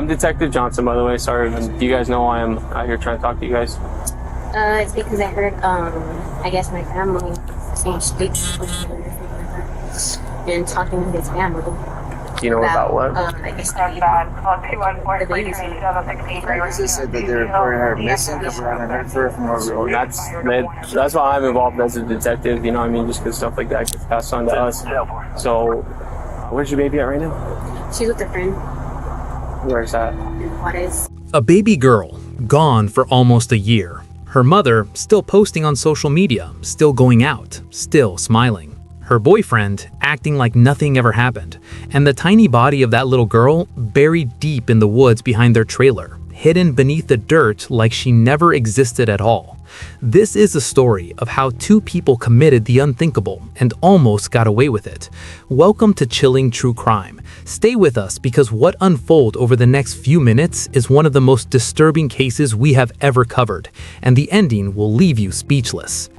I'm Detective Johnson, by the way. Sorry, do you guys know why I'm out here trying to talk to you guys? It's because I heard, I guess my family speaks and talking to his family. Do you know about what? I guess they're about the baby. They said that they reported her missing because we haven't heard her from over. That's why I'm involved as a detective, you know what I mean? Just because stuff like that gets passed on to us. So, where's your baby at right now? She's with a friend. Where's that? What is? A baby girl, gone for almost a year. Her mother still posting on social media, still going out, still smiling. Her boyfriend acting like nothing ever happened. And the tiny body of that little girl buried deep in the woods behind their trailer, hidden beneath the dirt like she never existed at all. This is a story of how two people committed the unthinkable and almost got away with it. Welcome to Chilling True Crime. Stay with us because what unfolds over the next few minutes is one of the most disturbing cases we have ever covered, and the ending will leave you speechless.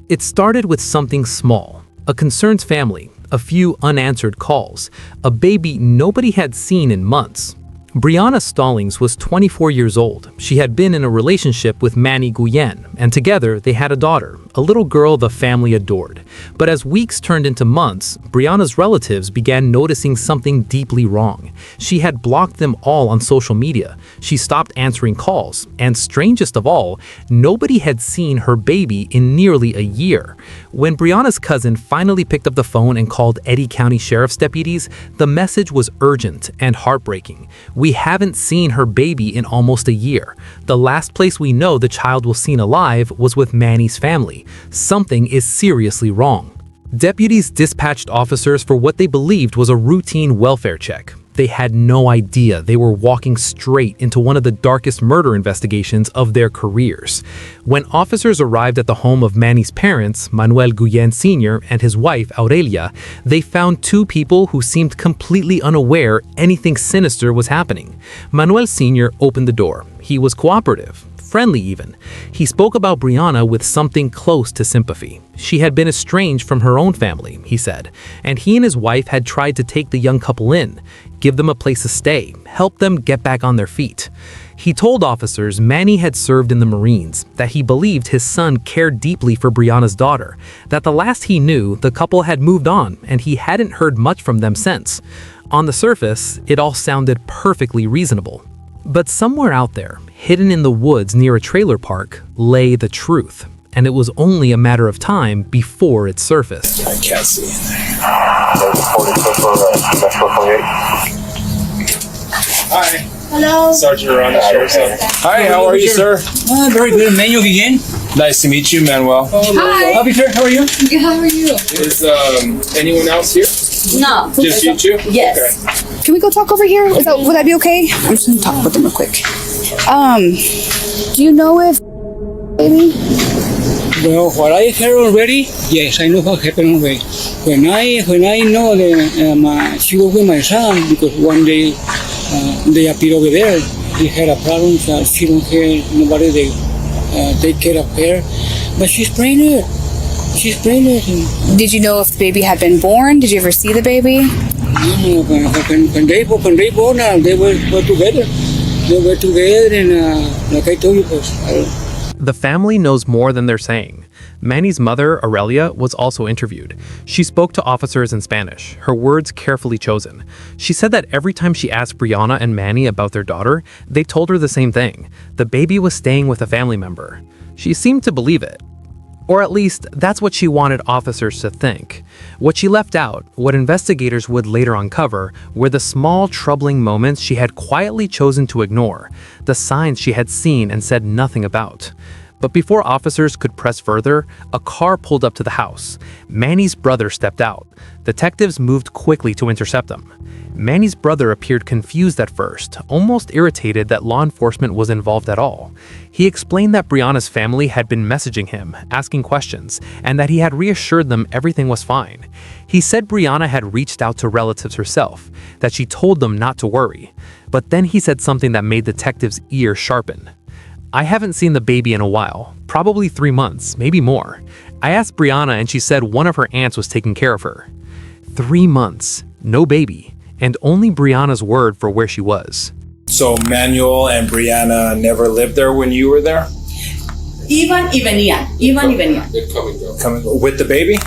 It started with something small, a concerned family, a few unanswered calls, a baby nobody had seen in months. Brianna Stallings was 24 years old. She had been in a relationship with Manny Guillen, and together they had a daughter, a little girl the family adored. But as weeks turned into months, Brianna's relatives began noticing something deeply wrong. She had blocked them all on social media. She stopped answering calls, and strangest of all, nobody had seen her baby in nearly a year. When Brianna's cousin finally picked up the phone and called Eddy County Sheriff's deputies, the message was urgent and heartbreaking. We haven't seen her baby in almost a year. The last place we know the child was seen alive was with Manny's family. Something is seriously wrong. Deputies dispatched officers for what they believed was a routine welfare check. They had no idea they were walking straight into one of the darkest murder investigations of their careers. When officers arrived at the home of Manny's parents, Manuel Guillen Sr. and his wife, Aurelia, they found two people who seemed completely unaware anything sinister was happening. Manuel Sr. opened the door. He was cooperative, friendly even. He spoke about Brianna with something close to sympathy. She had been estranged from her own family, he said, and he and his wife had tried to take the young couple in, give them a place to stay, help them get back on their feet. He told officers Manny had served in the Marines, that he believed his son cared deeply for Brianna's daughter, that the last he knew, the couple had moved on and he hadn't heard much from them since. On the surface, it all sounded perfectly reasonable. But somewhere out there, hidden in the woods near a trailer park, lay the truth. And it was only a matter of time before it surfaced. I can't see in there. Hi. Hello. Sergeant around the sheriff's office. Hi, how are you, sir? Very good. Manuel Guillen. Nice to meet you, Manuel. Hi. Officer, how are you? Good, how are you? Is anyone else here? No. Just you two? Yes. Okay. Can we go talk over here? Would that be okay? I'm just gonna talk with them real quick. Do you know if baby? Well, what I heard already, yes, I know what happened already. When I know that she was with my son, because one day they appeared over there, he had a problem, so she don't have nobody they take care of her, but she's pregnant. She's pregnant. Did you know if the baby had been born? Did you ever see the baby? When they born, they were together. They were together, and like I told you, The family knows more than they're saying. Manny's mother, Aurelia, was also interviewed. She spoke to officers in Spanish, her words carefully chosen. She said that every time she asked Brianna and Manny about their daughter, they told her the same thing. The baby was staying with a family member. She seemed to believe it. Or at least, that's what she wanted officers to think. What she left out, what investigators would later uncover, were the small, troubling moments she had quietly chosen to ignore, the signs she had seen and said nothing about. But before officers could press further, a car pulled up to the house. Manny's brother stepped out. Detectives moved quickly to intercept him. Manny's brother appeared confused at first, almost irritated that law enforcement was involved at all. He explained that Brianna's family had been messaging him, asking questions, and that he had reassured them everything was fine. He said Brianna had reached out to relatives herself, that she told them not to worry. But then he said something that made detectives' ears sharpen. "I haven't seen the baby in a while, probably 3 months, maybe more. I asked Brianna and she said one of her aunts was taking care of her." 3 months, no baby. and only Brianna's word for where she was. So Manuel and Brianna never lived there when you were there? Iban y venían. They'd come and go. Coming with the baby?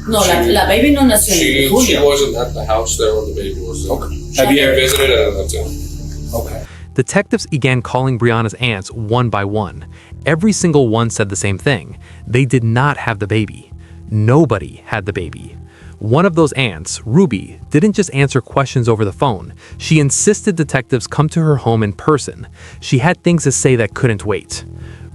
No, la baby no nació en She julio. wasn't at the house there when the baby was there. Okay. Have you ever visited and that's it? Okay. Detectives began calling Brianna's aunts one by one. Every single one said the same thing. They did not have the baby. Nobody had the baby. One of those aunts, Ruby, didn't just answer questions over the phone. She insisted detectives come to her home in person. She had things to say that couldn't wait.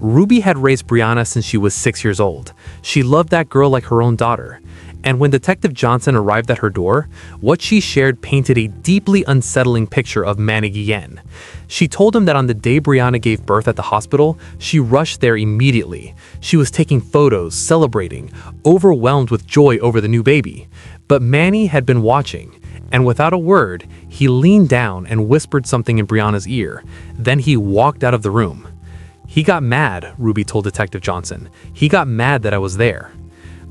Ruby had raised Brianna since she was 6 years old. She loved that girl like her own daughter. And when Detective Johnson arrived at her door, what she shared painted a deeply unsettling picture of Manny Guillen. She told him that on the day Brianna gave birth at the hospital, she rushed there immediately. She was taking photos, celebrating, overwhelmed with joy over the new baby. But Manny had been watching, and without a word, he leaned down and whispered something in Brianna's ear. Then he walked out of the room. He got mad, Ruby told Detective Johnson. He got mad that I was there.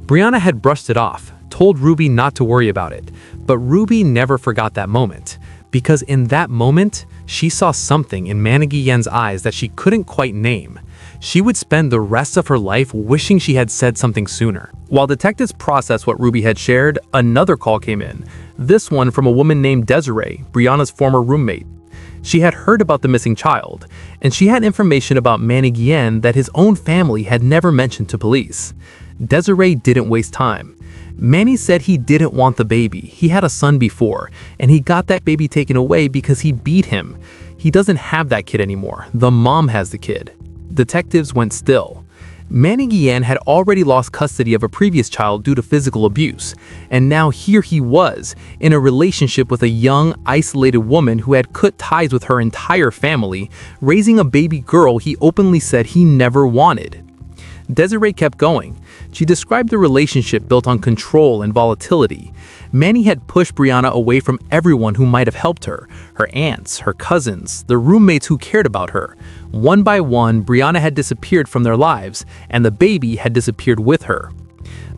Brianna had brushed it off, told Ruby not to worry about it, but Ruby never forgot that moment, because in that moment, she saw something in Manny Guillen's eyes that she couldn't quite name. She would spend the rest of her life wishing she had said something sooner. While detectives processed what Ruby had shared, another call came in, this one from a woman named Desiree, Brianna's former roommate. She had heard about the missing child, and she had information about Manny Guillen that his own family had never mentioned to police. Desiree didn't waste time. Manny said he didn't want the baby. He had a son before, and he got that baby taken away because he beat him. He doesn't have that kid anymore. The mom has the kid. Detectives went still. Manny Guillen had already lost custody of a previous child due to physical abuse, and now here he was, in a relationship with a young, isolated woman who had cut ties with her entire family, raising a baby girl he openly said he never wanted. Desiree kept going. She described the relationship built on control and volatility. Manny had pushed Brianna away from everyone who might have helped her, her aunts, her cousins, the roommates who cared about her. One by one, Brianna had disappeared from their lives, and the baby had disappeared with her.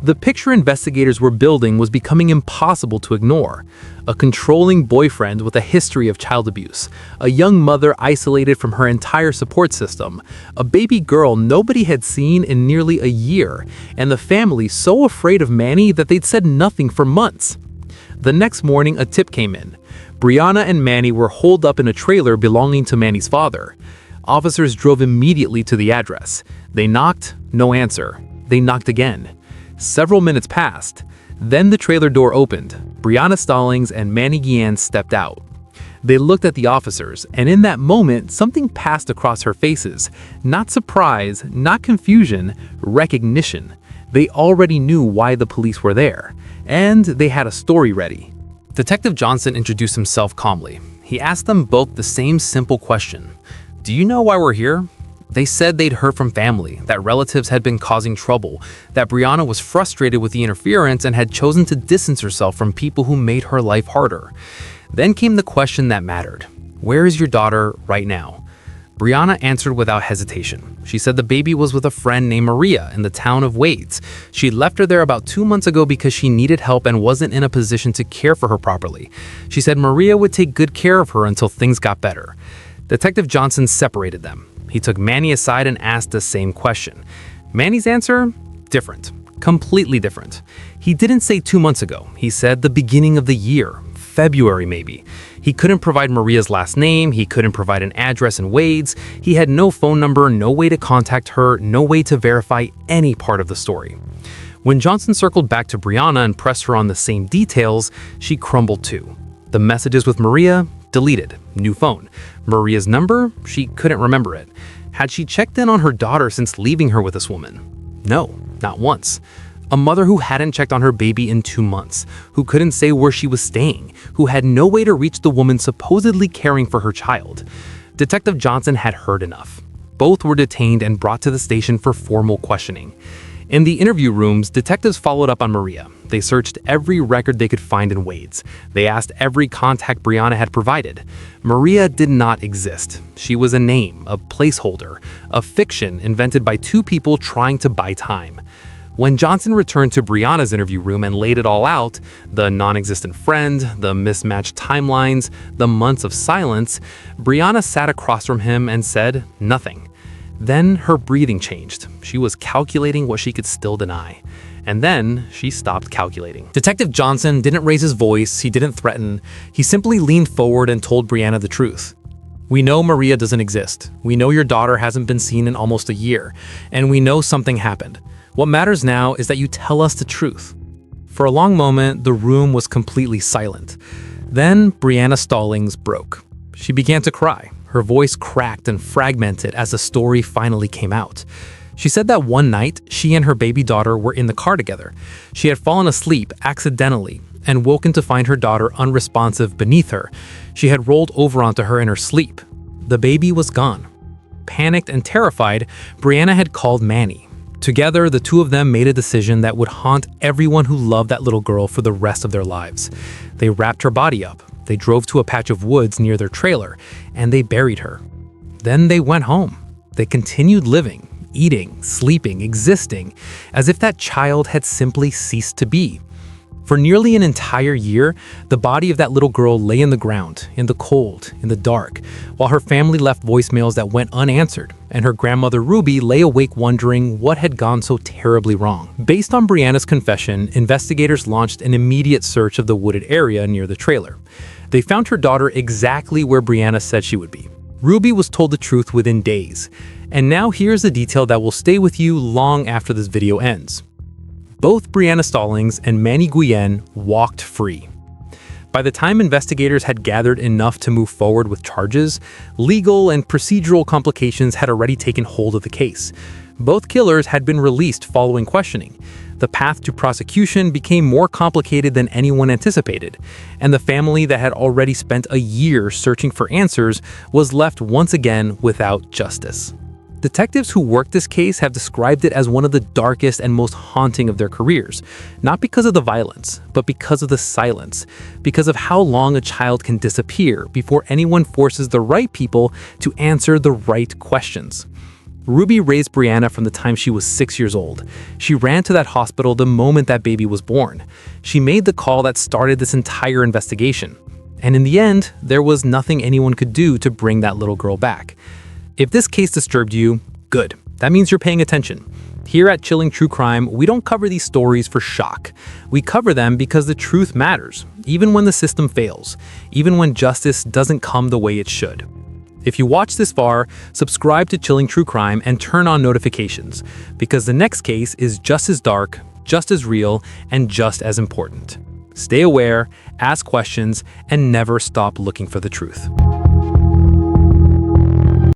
The picture investigators were building was becoming impossible to ignore. A controlling boyfriend with a history of child abuse, a young mother isolated from her entire support system, a baby girl nobody had seen in nearly a year, and the family so afraid of Manny that they'd said nothing for months. The next morning, a tip came in. Brianna and Manny were holed up in a trailer belonging to Manny's father. Officers drove immediately to the address. They knocked, no answer. They knocked again. Several minutes passed. Then the trailer door opened. Brianna Stallings and Manny Guillen stepped out. They looked at the officers, and in that moment, something passed across her faces. Not surprise, not confusion, recognition. They already knew why the police were there, and they had a story ready. Detective Johnson introduced himself calmly. He asked them both the same simple question. Do you know why we're here? They said they'd heard from family, that relatives had been causing trouble, that Brianna was frustrated with the interference and had chosen to distance herself from people who made her life harder. Then came the question that mattered. Where is your daughter right now? Brianna answered without hesitation. She said the baby was with a friend named Maria in the town of Wades. She'd left her there about 2 months ago because she needed help and wasn't in a position to care for her properly. She said Maria would take good care of her until things got better. Detective Johnson separated them. He took Manny aside and asked the same question. Manny's answer? Different. Completely different. He didn't say 2 months ago. He said the beginning of the year. February maybe. He couldn't provide Maria's last name. He couldn't provide an address in Wades. He had no phone number, no way to contact her, no way to verify any part of the story. When Johnson circled back to Brianna and pressed her on the same details, she crumbled too. The messages with Maria? Deleted. New phone. Maria's number? She couldn't remember it. Had she checked in on her daughter since leaving her with this woman? No, not once. A mother who hadn't checked on her baby in 2 months, who couldn't say where she was staying, who had no way to reach the woman supposedly caring for her child. Detective Johnson had heard enough. Both were detained and brought to the station for formal questioning. In the interview rooms, detectives followed up on Maria. They searched every record they could find in Wades. They asked every contact Brianna had provided. Maria did not exist. She was a name, a placeholder, a fiction invented by two people trying to buy time. When Johnson returned to Brianna's interview room and laid it all out, the non-existent friend, the mismatched timelines, the months of silence, Brianna sat across from him and said nothing. Then her breathing changed. She was calculating what she could still deny. And then she stopped calculating. Detective Johnson didn't raise his voice, he didn't threaten. He simply leaned forward and told Brianna the truth. We know Maria doesn't exist. We know your daughter hasn't been seen in almost a year. And we know something happened. What matters now is that you tell us the truth. For a long moment, the room was completely silent. Then Brianna Stallings broke. She began to cry. Her voice cracked and fragmented as the story finally came out. She said that one night, she and her baby daughter were in the car together. She had fallen asleep accidentally and woken to find her daughter unresponsive beneath her. She had rolled over onto her in her sleep. The baby was gone. Panicked and terrified, Brianna had called Manny. Together, the two of them made a decision that would haunt everyone who loved that little girl for the rest of their lives. They wrapped her body up. They drove to a patch of woods near their trailer, and they buried her. Then they went home. They continued living, eating, sleeping, existing, as if that child had simply ceased to be. For nearly an entire year, the body of that little girl lay in the ground, in the cold, in the dark, while her family left voicemails that went unanswered, and her grandmother Ruby lay awake wondering what had gone so terribly wrong. Based on Brianna's confession, investigators launched an immediate search of the wooded area near the trailer. They found her daughter exactly where Brianna said she would be. Ruby was told the truth within days. And now here's a detail that will stay with you long after this video ends. Both Brianna Stallings and Manny Guillen walked free. By the time investigators had gathered enough to move forward with charges, legal and procedural complications had already taken hold of the case. Both killers had been released following questioning. The path to prosecution became more complicated than anyone anticipated, and the family that had already spent a year searching for answers was left once again without justice. Detectives who worked this case have described it as one of the darkest and most haunting of their careers, not because of the violence, but because of the silence, because of how long a child can disappear before anyone forces the right people to answer the right questions. Ruby raised Brianna from the time she was 6 years old. She ran to that hospital the moment that baby was born. She made the call that started this entire investigation. And in the end, there was nothing anyone could do to bring that little girl back. If this case disturbed you, good. That means you're paying attention. Here at Chilling True Crime, we don't cover these stories for shock. We cover them because the truth matters, even when the system fails, even when justice doesn't come the way it should. If you watch this far, subscribe to Chilling True Crime and turn on notifications, because the next case is just as dark, just as real, and just as important. Stay aware, ask questions, and never stop looking for the truth.